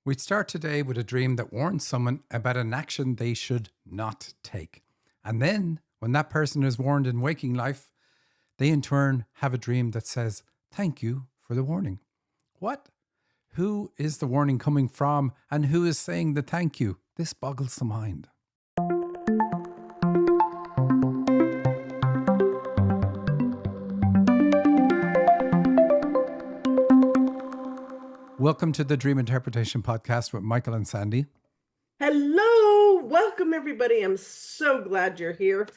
We'd start today with a dream that warns someone about an action they should not take. And then, when that person is warned in waking life, they in turn have a dream that says, "Thank you for the warning." What? Who is the warning coming from, and who is saying the thank you? This boggles the mind. Welcome to the Dream Interpretation Podcast with Michael and Sandy. Hello, welcome everybody. I'm so glad you're here.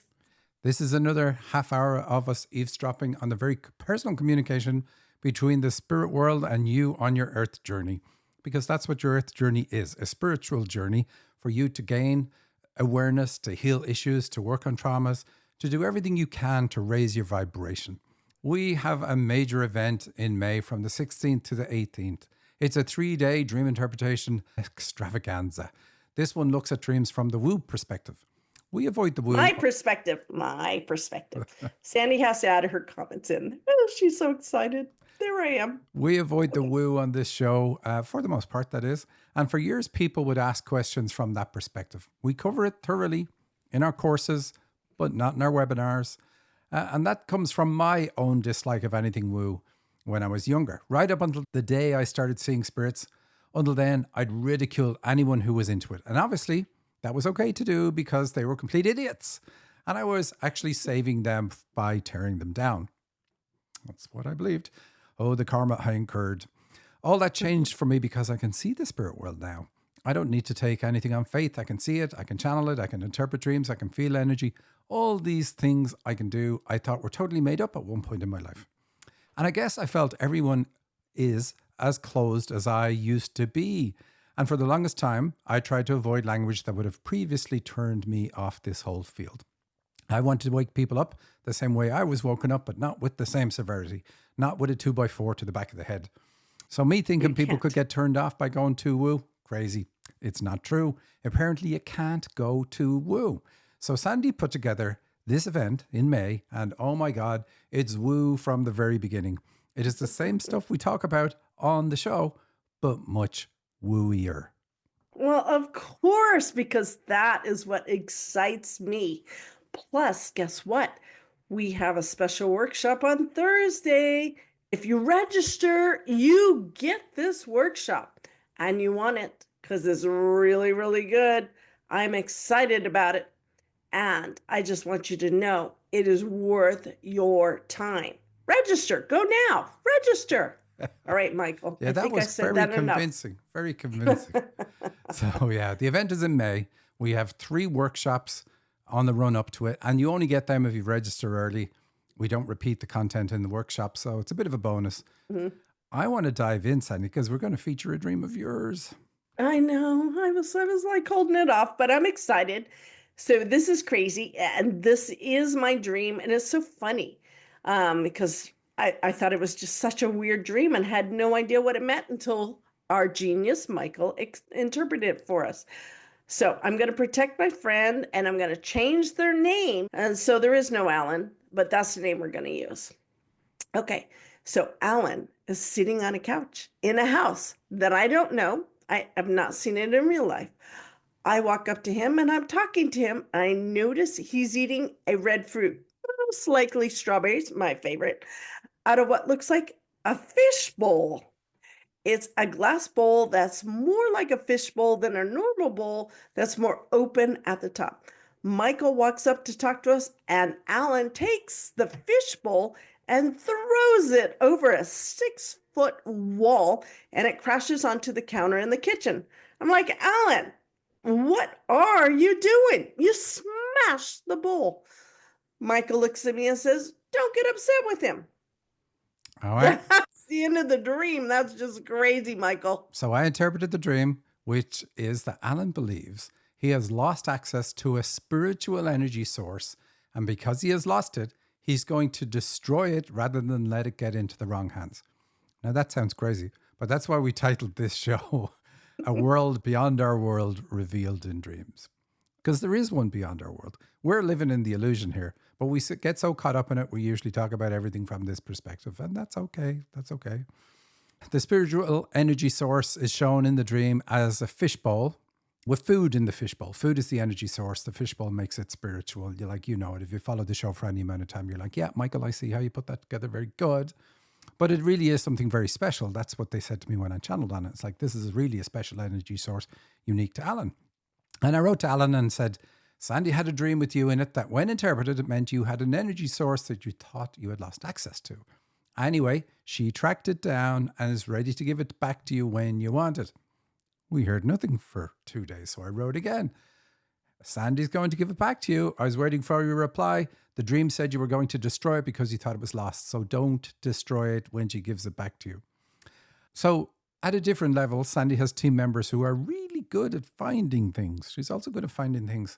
This is another half hour of us eavesdropping on the very personal communication between the spirit world and you on your earth journey. Because that's what your earth journey is, a spiritual journey for you to gain awareness, to heal issues, to work on traumas, to do everything you can to raise your vibration. We have a major event in May from the 16th to the 18th. It's a 3-day dream interpretation extravaganza. This one looks at dreams from the woo perspective. We avoid the woo. My perspective. Sandy has to add her comments in. Oh, she's so excited. There I am. We avoid the woo on this show, for the most part, that is. And for years, people would ask questions from that perspective. We cover it thoroughly in our courses, but not in our webinars. And that comes from my own dislike of anything woo when I was younger. Right up until the day I started seeing spirits. Until then, I'd ridicule anyone who was into it. And obviously, that was okay to do because they were complete idiots. And I was actually saving them by tearing them down. That's what I believed. Oh, the karma I incurred. All that changed for me because I can see the spirit world now. I don't need to take anything on faith. I can see it. I can channel it. I can interpret dreams. I can feel energy. All these things I can do, I thought were totally made up at one point in my life. And I guess I felt everyone is as closed as I used to be. And for the longest time, I tried to avoid language that would have previously turned me off this whole field. I wanted to wake people up the same way I was woken up, but not with the same severity, not with a 2x4 to the back of the head. So me thinking people could get turned off by going too woo, crazy. It's not true. Apparently you can't go too woo. So Sandy put together this event in May, and oh my God, it's woo from the very beginning. It is the same stuff we talk about on the show, but much wooier. Well, of course, because that is what excites me. Plus, guess what? We have a special workshop on Thursday. If you register, you get this workshop, and you want it because it's really, really good. I'm excited about it. And I just want you to know it is worth your time. Register. Go now. Register. All right, Michael. Yeah, that was very convincing. Very convincing. So yeah, the event is in May. We have 3 workshops on the run up to it. And you only get them if you register early. We don't repeat the content in the workshop. So it's a bit of a bonus. Mm-hmm. I want to dive in, Sandy, because we're going to feature a dream of yours. I know. I was like holding it off, but I'm excited. So this is crazy, and this is my dream, and it's so funny because I thought it was just such a weird dream and had no idea what it meant until our genius, Michael, interpreted it for us. So I'm going to protect my friend, and I'm going to change their name. And so there is no Alan, but that's the name we're going to use. Okay, so Alan is sitting on a couch in a house that I don't know. I have not seen it in real life. I walk up to him and I'm talking to him. I notice he's eating a red fruit, most likely strawberries, my favorite, out of what looks like a fish bowl. It's a glass bowl that's more like a fish bowl than a normal bowl that's more open at the top. Michael walks up to talk to us, and Alan takes the fish bowl and throws it over a 6-foot wall, and it crashes onto the counter in the kitchen. I'm like, Alan, what are you doing? You smashed the bowl. Michael looks at me and says, don't get upset with him. All right. That's the end of the dream. That's just crazy, Michael. So I interpreted the dream, which is that Alan believes he has lost access to a spiritual energy source. And because he has lost it, he's going to destroy it rather than let it get into the wrong hands. Now that sounds crazy, but that's why we titled this show A World Beyond Our World Revealed in Dreams. Because there is one beyond our world. We're living in the illusion here, but we get so caught up in it, we usually talk about everything from this perspective, and that's okay. That's okay. The spiritual energy source is shown in the dream as a fishbowl with food in the fishbowl. Food is the energy source. The fishbowl makes it spiritual. You're like, you know it. If you follow the show for any amount of time, you're like, yeah, Michael, I see how you put that together. Very good. But it really is something very special. That's what they said to me when I channeled on it. It's like, this is really a special energy source unique to Alan. And I wrote to Alan and said, Sandy had a dream with you in it that when interpreted, it meant you had an energy source that you thought you had lost access to. Anyway, she tracked it down and is ready to give it back to you when you want it. We heard nothing for 2 days, so I wrote again. Sandy's going to give it back to you. I was waiting for your reply. The dream said you were going to destroy it because you thought it was lost. So don't destroy it when she gives it back to you. So at a different level, Sandy has team members who are really good at finding things. She's also good at finding things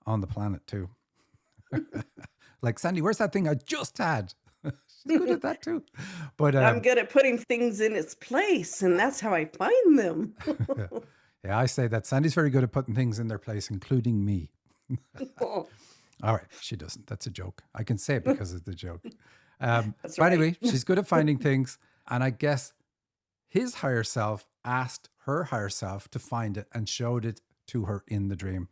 on the planet too. Like, Sandy, where's that thing I just had? She's good at that too. But I'm good at putting things in its place, and that's how I find them. yeah, I say that Sandy's very good at putting things in their place, including me. All right, she doesn't. That's a joke. I can say it because it's a joke. That's But right. anyway, she's good at finding things. And I guess his higher self asked her higher self to find it and showed it to her in the dream.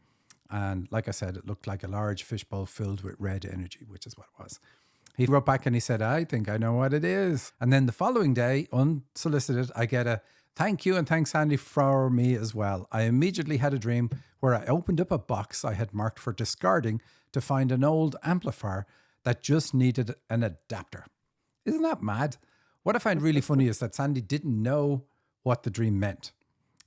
And like I said, it looked like a large fishbowl filled with red energy, which is what it was. He wrote back and he said, I think I know what it is. And then the following day, unsolicited, I get a thank you and thanks, Andy, for me as well. I immediately had a dream where I opened up a box I had marked for discarding to find an old amplifier that just needed an adapter. Isn't that mad? What I find really funny is that Sandy didn't know what the dream meant.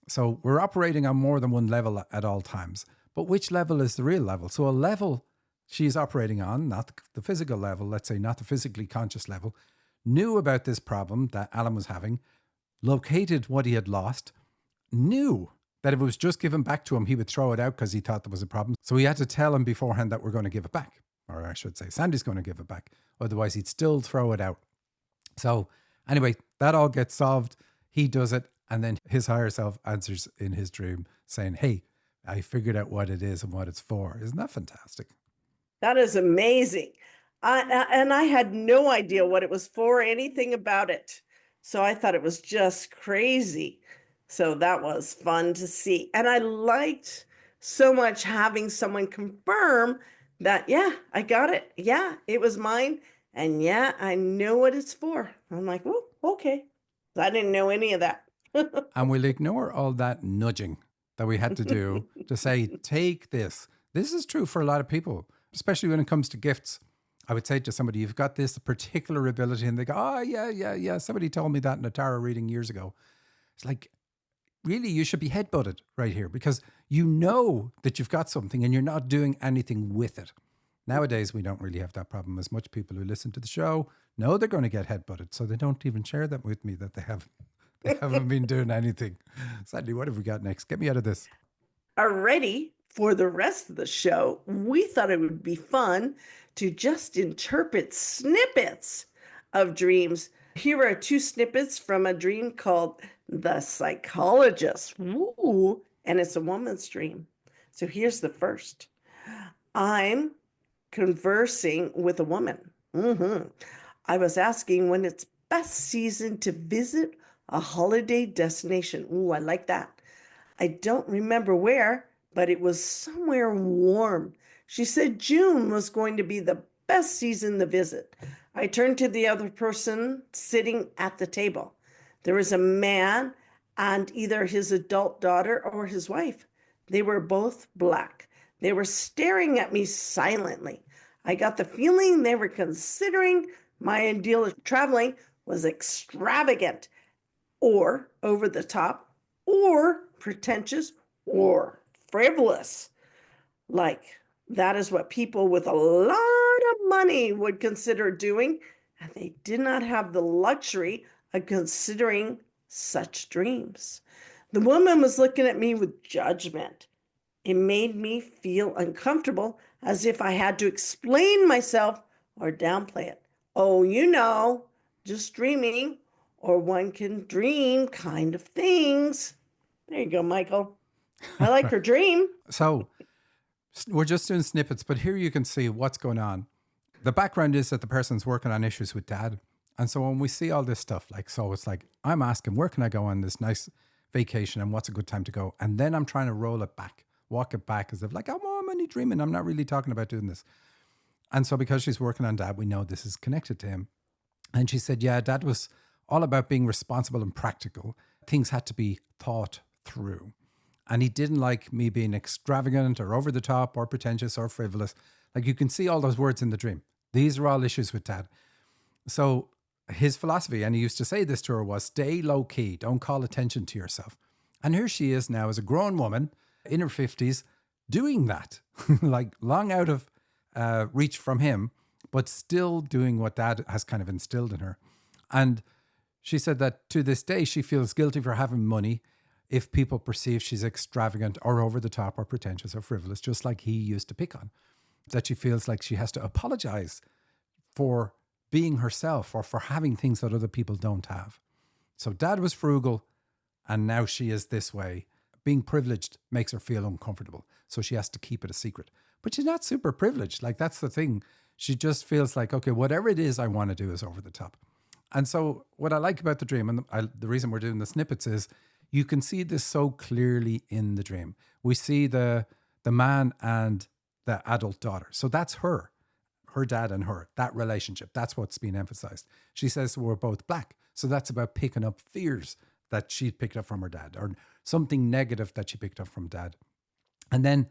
So we're operating on more than one level at all times. But which level is the real level? So a level she's operating on, not the physical level, let's say not the physically conscious level, knew about this problem that Alan was having, located what he had lost, knew that if it was just given back to him, he would throw it out because he thought there was a problem. So he had to tell him beforehand that we're going to give it back. Or I should say, Sandy's going to give it back. Otherwise, he'd still throw it out. So anyway, that all gets solved. He does it. And then his higher self answers in his dream saying, hey, I figured out what it is and what it's for. Isn't that fantastic? That is amazing. And I had no idea what it was for, anything about it. So I thought it was just crazy. So that was fun to see. And I liked so much having someone confirm that, yeah, I got it. Yeah, it was mine. And yeah, I know what it's for. I'm like, oh, okay. I didn't know any of that. And we'll ignore all that nudging that we had to do to say, take this. This is true for a lot of people, especially when it comes to gifts. I would say to somebody, you've got this particular ability, and they go, oh, yeah. Somebody told me that in a tarot reading years ago. It's like, really, you should be headbutted right here because you know that you've got something and you're not doing anything with it. Nowadays, we don't really have that problem as much. People who listen to the show know they're going to get headbutted, so they don't even share that with me that they haven't been doing anything. Sadly, what have we got next? Get me out of this. Already for the rest of the show, we thought it would be fun to just interpret snippets of dreams. Here are two snippets from a dream called The Psychologist. Ooh, and it's a woman's dream. So here's the first. I'm conversing with a woman. I was asking when it's best season to visit a holiday destination. Ooh, I like that. I don't remember where, but it was somewhere warm. She said June was going to be the best season to visit. I turned to the other person sitting at the table. There was a man and either his adult daughter or his wife. They were both black. They were staring at me silently. I got the feeling they were considering my ideal of traveling was extravagant or over the top or pretentious or frivolous. Like, that is what people with a lot of money would consider doing, and they did not have the luxury of considering such dreams. The woman was looking at me with judgment. It made me feel uncomfortable, as if I had to explain myself or downplay it. Oh, just dreaming, or one can dream kind of things. There you go, Michael. I like her dream. So we're just doing snippets, but here you can see what's going on. The background is that the person's working on issues with dad, And so when we see all this stuff, like, so it's like, I'm asking, where can I go on this nice vacation and what's a good time to go? And then I'm trying to roll it back, walk it back as if like, oh, I'm only dreaming. I'm not really talking about doing this. And so because she's working on Dad, we know this is connected to him. And she said, yeah, Dad was all about being responsible and practical. Things had to be thought through. And he didn't like me being extravagant or over the top or pretentious or frivolous. Like, you can see all those words in the dream. These are all issues with Dad. So his philosophy, and he used to say this to her, was stay low key. Don't call attention to yourself. And here she is now as a grown woman in her 50s doing that, like long out of reach from him, but still doing what Dad has kind of instilled in her. And she said that to this day, she feels guilty for having money if people perceive she's extravagant or over the top or pretentious or frivolous, just like he used to pick on. That she feels like she has to apologize for being herself or for having things that other people don't have. So Dad was frugal and now she is this way. Being privileged makes her feel uncomfortable. So she has to keep it a secret. But she's not super privileged. Like, that's the thing. She just feels like, okay, whatever it is I want to do is over the top. And so what I like about the dream, and the reason we're doing the snippets, is you can see this so clearly in the dream. We see the man and the adult daughter. So that's her dad and her, that relationship. That's what's being emphasized. She says we're both black. So that's about picking up fears that she picked up from her dad, or something negative that she picked up from Dad. And then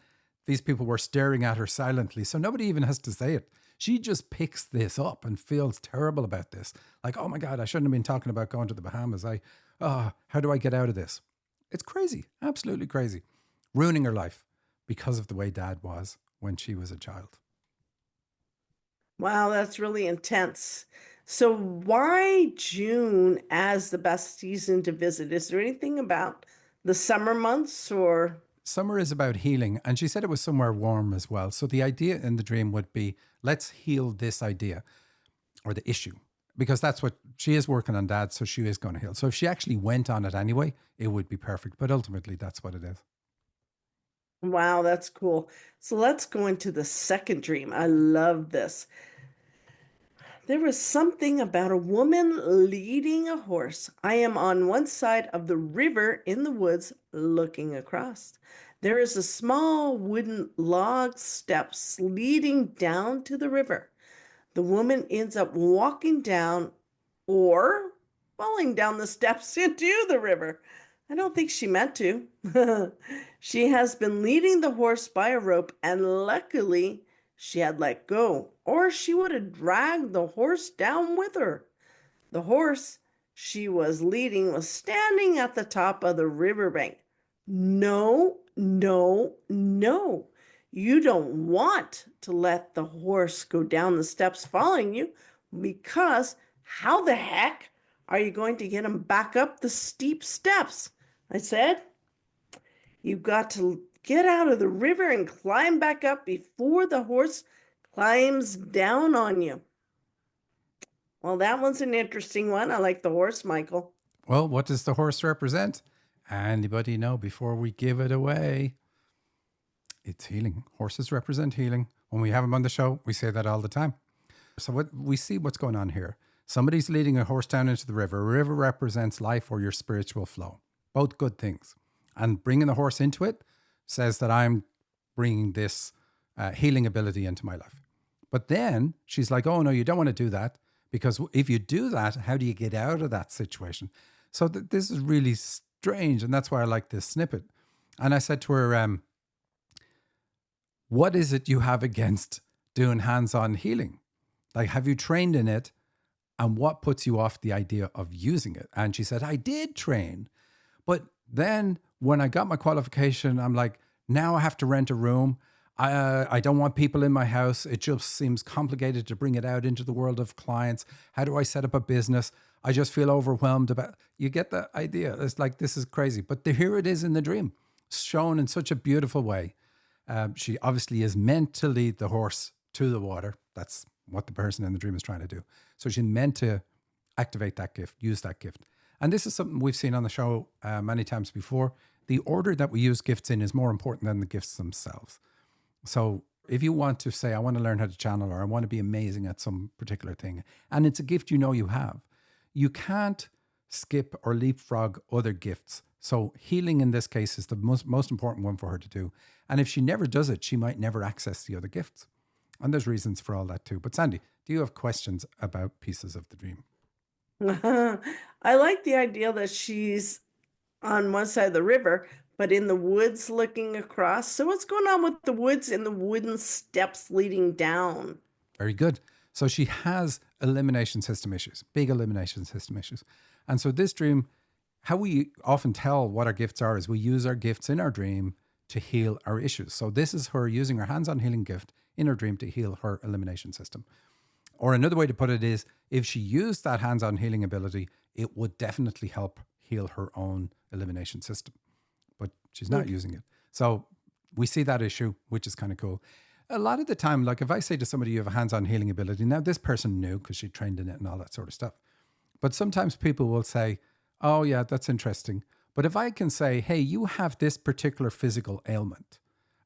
these people were staring at her silently. So nobody even has to say it. She just picks this up and feels terrible about this. Like, oh my God, I shouldn't have been talking about going to the Bahamas. How do I get out of this? It's crazy. Absolutely crazy. Ruining her life because of the way Dad was when she was a child. Wow, that's really intense. So why June as the best season to visit? Is there anything about the summer months or? Summer is about healing. And she said it was somewhere warm as well. So the idea in the dream would be, let's heal this idea or the issue, because that's what she is working on, Dad. So she is going to heal. So if she actually went on it anyway, it would be perfect. But ultimately, that's what it is. Wow, that's cool. So let's go into the second dream. I love this. There was something about a woman leading a horse. I am on one side of the river in the woods looking across. There is a small wooden log steps leading down to the river. The woman ends up walking down or falling down the steps into the river. I don't think she meant to. She has been leading the horse by a rope, and luckily she had let go, or she would have dragged the horse down with her. The horse she was leading was standing at the top of the riverbank. No, no, no. You don't want to let the horse go down the steps following you, because how the heck are you going to get him back up the steep steps? I said, you've got to get out of the river and climb back up before the horse climbs down on you. Well, that one's an interesting one. I like the horse, Michael. Well, what does the horse represent? Anybody know before we give it away? It's healing. Horses represent healing. When we have them on the show, we say that all the time. So what we see what's going on here. Somebody's leading a horse down into the river. A river represents life or your spiritual flow. Both good things. And bringing the horse into it says that I'm bringing this healing ability into my life. But then she's like, oh, no, you don't want to do that. Because if you do that, how do you get out of that situation? So this is really strange. And that's why I like this snippet. And I said to her, what is it you have against doing hands-on healing? Like, have you trained in it? And what puts you off the idea of using it? And she said, I did train. But then when I got my qualification, I'm like, now I have to rent a room. I don't want people in my house. It just seems complicated to bring it out into the world of clients. How do I set up a business? I just feel overwhelmed about. You get the idea. It's like, this is crazy. But here it is in the dream, shown in such a beautiful way. She obviously is meant to lead the horse to the water. That's what the person in the dream is trying to do. So she's meant to activate that gift, use that gift. And this is something we've seen on the show many times before. The order that we use gifts in is more important than the gifts themselves. So If you want to say, I want to learn how to channel, or I want to be amazing at some particular thing, and it's a gift you know you have, you can't skip or leapfrog other gifts. So healing in this case is the most important one for her to do. And if she never does it, she might never access the other gifts. And there's reasons for all that too. But Sandy, do you have questions about pieces of the dream? I like the idea that she's on one side of the river, but in the woods looking across. So what's going on with the woods and the wooden steps leading down? Very good. So she has elimination system issues, big elimination system issues. And so this dream, how we often tell what our gifts are is we use our gifts in our dream to heal our issues. So this is her using her hands-on healing gift in her dream to heal her elimination system. Or another way to put it is, if she used that hands-on healing ability, it would definitely help heal her own elimination system. But she's not using it. So we see that issue, which is kind of cool. A lot of the time, like if I say to somebody, you have a hands-on healing ability, now this person knew because she trained in it and all that sort of stuff. But sometimes people will say, oh yeah, that's interesting. But if I can say, hey, you have this particular physical ailment,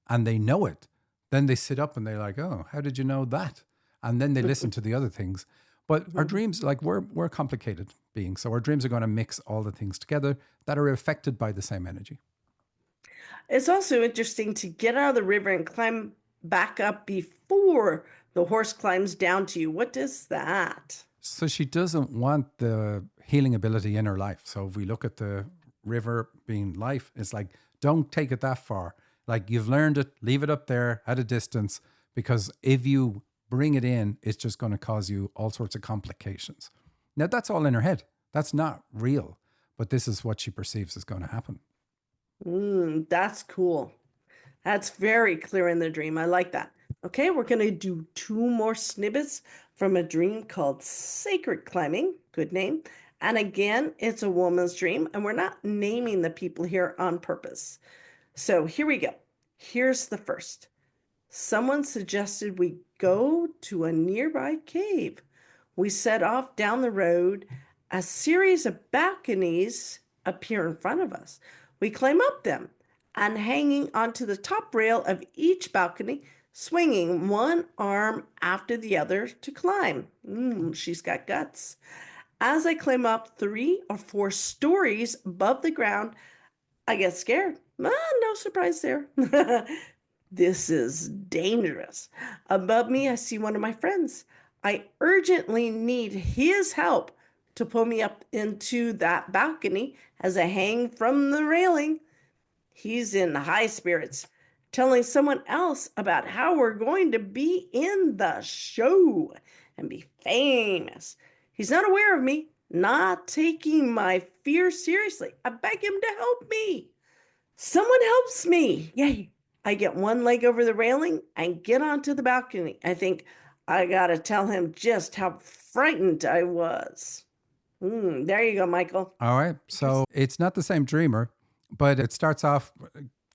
and they know it, then they sit up and they're like, oh, how did you know that? And then they listen to the other things. But our dreams, like we're complicated beings. So our dreams are going to mix all the things together that are affected by the same energy. It's also interesting to get out of the river and climb back up before the horse climbs down to you. What is that? So she doesn't want the healing ability in her life. So if we look at the river being life, it's like, don't take it that far. Like you've learned it, leave it up there at a distance, because if you bring it in, it's just going to cause you all sorts of complications. Now that's all in her head. That's not real, but this is what she perceives is going to happen. That's cool. That's very clear in the dream. I like that. Okay, we're going to do 2 more snippets from a dream called Sacred Climbing. Good name. And again, it's a woman's dream, and we're not naming the people here on purpose. So here we go. Here's the first. Someone suggested we go to a nearby cave. We set off down the road. A series of balconies appear in front of us. We climb up them, and hanging onto the top rail of each balcony, swinging one arm after the other to climb. She's got guts. As I climb up 3 or 4 stories above the ground, I get scared. No surprise there. This is dangerous. Above me, I see one of my friends. I urgently need his help to pull me up into that balcony as I hang from the railing. He's in high spirits, telling someone else about how we're going to be in the show and be famous. He's not aware of me, not taking my fear seriously. I beg him to help me. Someone helps me. Yay. I get one leg over the railing and get onto the balcony. I think I got to tell him just how frightened I was. There you go, Michael. All right. So it's not the same dreamer, but it starts off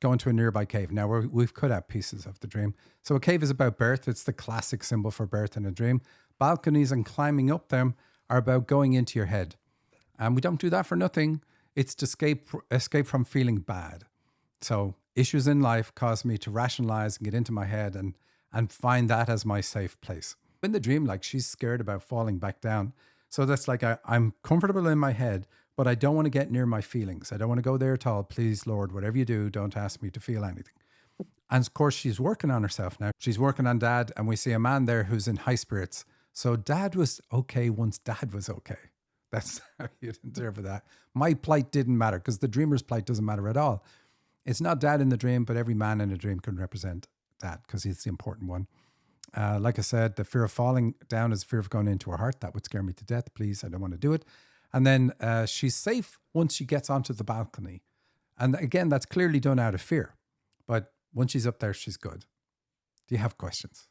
going to a nearby cave. Now we've cut out pieces of the dream. So a cave is about birth. It's the classic symbol for birth in a dream. Balconies and climbing up them are about going into your head. And we don't do that for nothing. It's to escape from feeling bad. So issues in life cause me to rationalize and get into my head and find that as my safe place. In the dream, like she's scared about falling back down. So that's like, I'm comfortable in my head, but I don't want to get near my feelings. I don't want to go there at all. Please, Lord, whatever you do, don't ask me to feel anything. And of course, she's working on herself now. She's working on Dad, and we see a man there who's in high spirits. So Dad was okay once Dad was okay. That's how you'd interpret that. My plight didn't matter because the dreamer's plight doesn't matter at all. It's not Dad in the dream, but every man in a dream can represent Dad because he's the important one. Like I said, the fear of falling down is fear of going into her heart. That would scare me to death. Please, I don't want to do it. And then she's safe once she gets onto the balcony. And again, that's clearly done out of fear. But once she's up there, she's good. Do you have questions?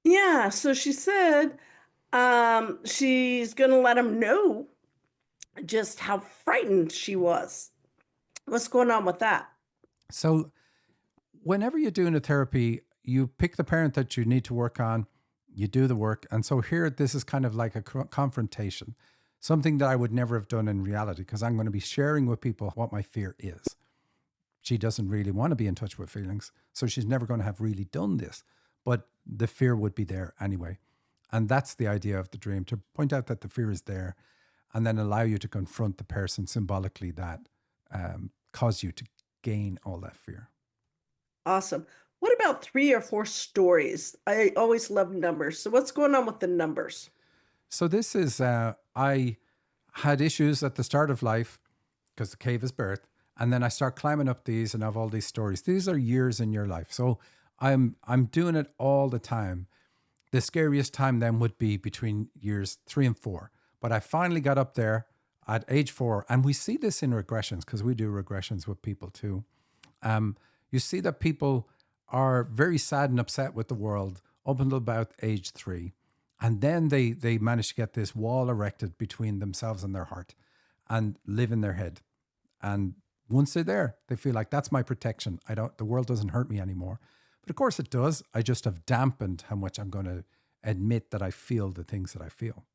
Yeah, so she said she's going to let him know just how frightened she was. What's going on with that? So whenever you're doing a therapy, you pick the parent that you need to work on, you do the work. And so here, this is kind of like a confrontation, something that I would never have done in reality because I'm going to be sharing with people what my fear is. She doesn't really want to be in touch with feelings, so she's never going to have really done this. but the fear would be there anyway. And that's the idea of the dream, to point out that the fear is there and then allow you to confront the person symbolically that caused you to gain all that fear. Awesome. What about 3 or 4 stories? I always love numbers. So what's going on with the numbers? So this is, I had issues at the start of life because the cave is birth. And then I start climbing up these and I have all these stories. These are years in your life. So I'm doing it all the time. The scariest time then would be between years 3 and 4. But I finally got up there at age 4. And we see this in regressions because we do regressions with people too. You see that people are very sad and upset with the world up until about age 3. And then they manage to get this wall erected between themselves and their heart and live in their head. And once they're there, they feel like that's my protection. The world doesn't hurt me anymore. But of course it does. I just have dampened how much I'm going to admit that I feel the things that I feel.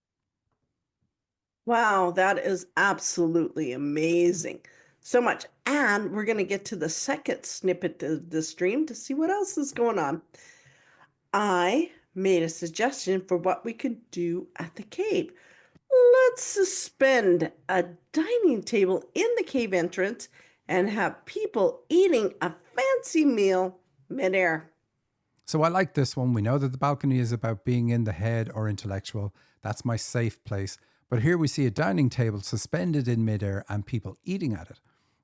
Wow, that is absolutely amazing. So much. And we're going to get to the second snippet of the stream to see what else is going on. I made a suggestion for what we could do at the cave. Let's suspend a dining table in the cave entrance and have people eating a fancy meal midair. So I like this one. We know that the balcony is about being in the head or intellectual. That's my safe place. But here we see a dining table suspended in midair and people eating at it.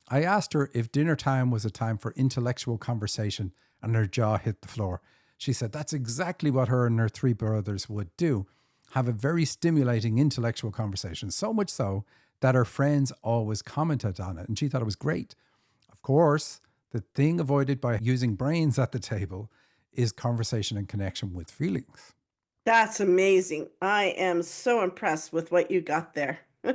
I asked her if dinner time was a time for intellectual conversation, and her jaw hit the floor. She said that's exactly what her and her 3 brothers would do. Have a very stimulating intellectual conversation, so much so that her friends always commented on it, and she thought it was great. Of course, the thing avoided by using brains at the table is conversation and connection with feelings. That's amazing. I am so impressed with what you got there. And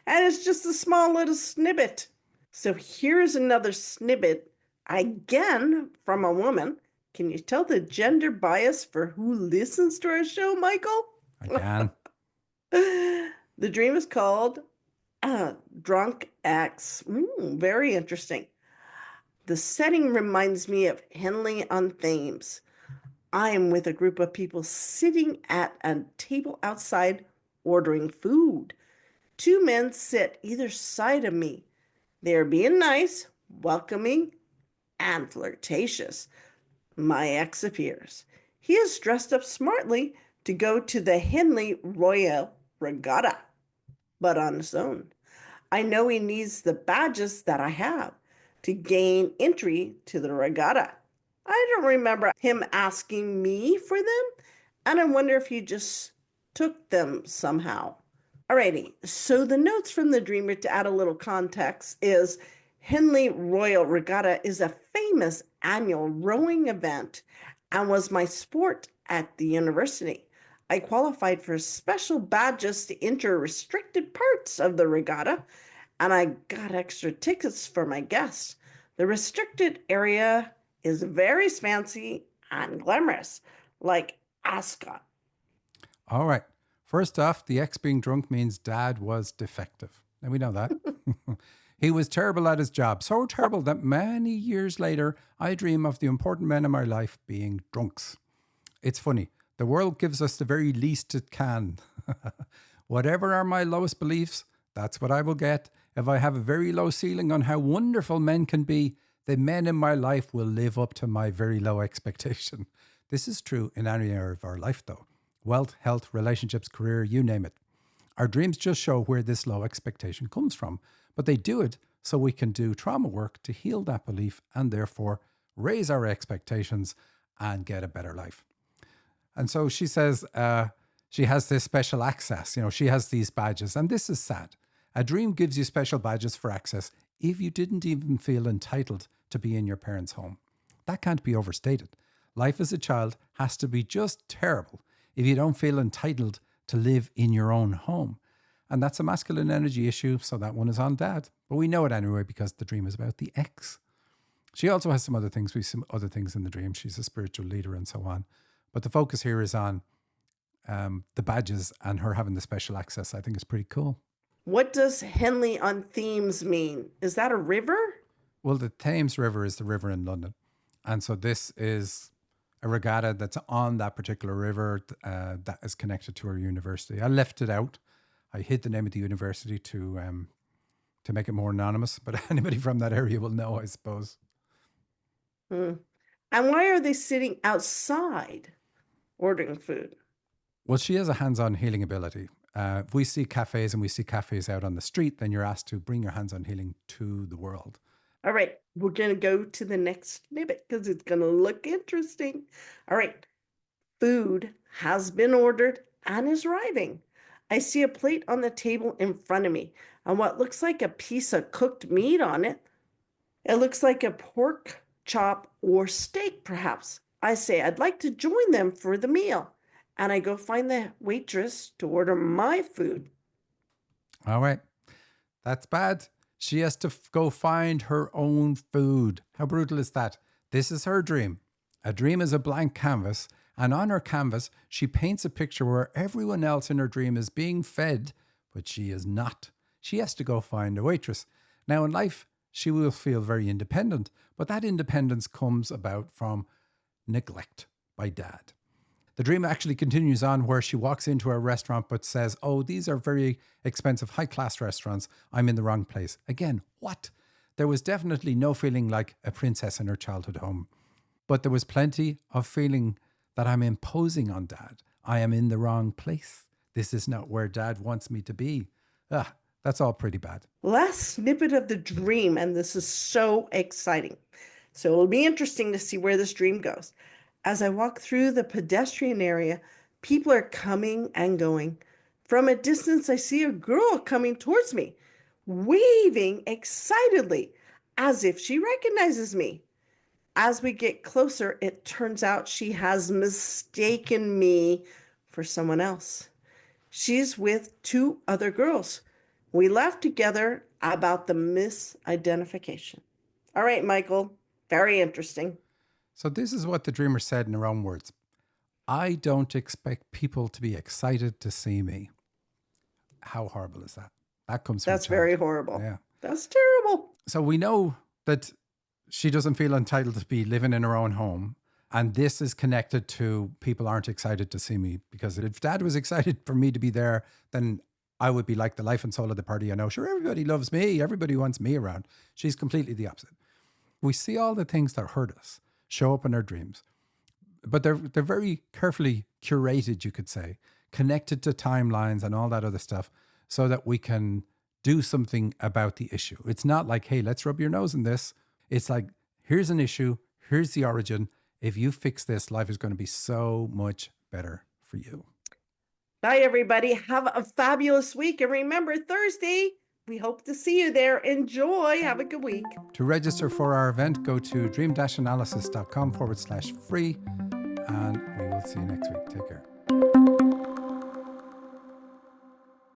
it's just a small little snippet. So here's another snippet, again from a woman. Can you tell the gender bias for who listens to our show, Michael? I can. The dream is called Drunk X. Very interesting. The setting reminds me of Henley-on-Thames. I am with a group of people sitting at a table outside ordering food. 2 men sit either side of me. They are being nice, welcoming, and flirtatious. My ex appears. He is dressed up smartly to go to the Henley Royal Regatta, but on his own. I know he needs the badges that I have to gain entry to the regatta. I don't remember him asking me for them, and I wonder if he just took them somehow. Alrighty, so the notes from the dreamer, to add a little context, is Henley Royal Regatta is a famous annual rowing event and was my sport at the university. I qualified for special badges to enter restricted parts of the regatta, and I got extra tickets for my guests. The restricted area is very fancy and glamorous, like Ascot. All right. First off, the ex being drunk means dad was defective. And we know that. He was terrible at his job. So terrible that many years later, I dream of the important men in my life being drunks. It's funny. The world gives us the very least it can. Whatever are my lowest beliefs, that's what I will get. If I have a very low ceiling on how wonderful men can be, the men in my life will live up to my very low expectation. This is true in any area of our life, though. Wealth, health, relationships, career, you name it. Our dreams just show where this low expectation comes from, but they do it so we can do trauma work to heal that belief and therefore raise our expectations and get a better life. And so she says she has this special access. She has these badges, and this is sad. A dream gives you special badges for access if you didn't even feel entitled to be in your parents' home. That can't be overstated. Life as a child has to be just terrible if you don't feel entitled to live in your own home. And that's a masculine energy issue, so that one is on dad. But we know it anyway because the dream is about the ex. She also has some other things. We see some other things in the dream. She's a spiritual leader and so on. But the focus here is on the badges and her having the special access. I think is pretty cool. What does Henley-on-Thames mean? Is that a river? Well, the Thames River is the river in London. And so this is a regatta that's on that particular river that is connected to her university. I left it out. I hid the name of the university to make it more anonymous, but anybody from that area will know, I suppose. Hmm. And why are they sitting outside ordering food? Well, she has a hands-on healing ability. If we see cafes and we see cafes out on the street, then you're asked to bring your hands-on healing to the world. All right, we're going to go to the next snippet because it's going to look interesting. All right, food has been ordered and is arriving. I see a plate on the table in front of me and what looks like a piece of cooked meat on it. It looks like a pork chop or steak, perhaps. I say I'd like to join them for the meal. And I go find the waitress to order my food. All right. That's bad. She has to go find her own food. How brutal is that? This is her dream. A dream is a blank canvas. And on her canvas, she paints a picture where everyone else in her dream is being fed, but she is not. She has to go find a waitress. Now, in life, she will feel very independent, but that independence comes about from neglect by dad. The dream actually continues on where she walks into a restaurant but says, oh, these are very expensive, high-class restaurants. I'm in the wrong place. Again, what? There was definitely no feeling like a princess in her childhood home, but there was plenty of feeling that I'm imposing on dad. I am in the wrong place. This is not where dad wants me to be. That's all pretty bad. Last snippet of the dream, and this is so exciting. So it'll be interesting to see where this dream goes. As I walk through the pedestrian area, people are coming and going. From a distance, I see a girl coming towards me, waving excitedly, as if she recognizes me. As we get closer, it turns out she has mistaken me for someone else. She's with two other girls. We laughed together about the misidentification. All right, Michael, very interesting. So this is what the dreamer said in her own words. I don't expect people to be excited to see me. How horrible is that? That comes from That's very horrible. Yeah. That's terrible. So we know that she doesn't feel entitled to be living in her own home. And this is connected to people aren't excited to see me. Because if dad was excited for me to be there, then I would be like the life and soul of the party. I know, sure, everybody loves me. Everybody wants me around. She's completely the opposite. We see all the things that hurt us show up in our dreams. But they're very carefully curated, you could say, connected to timelines and all that other stuff so that we can do something about the issue. It's not like, hey, let's rub your nose in this. It's like, here's an issue. Here's the origin. If you fix this, life is going to be so much better for you. Bye, everybody. Have a fabulous week. And remember, Thursday, we hope to see you there. Enjoy. Have a good week. To register for our event, go to dream-analysis.com/free. And we will see you next week. Take care.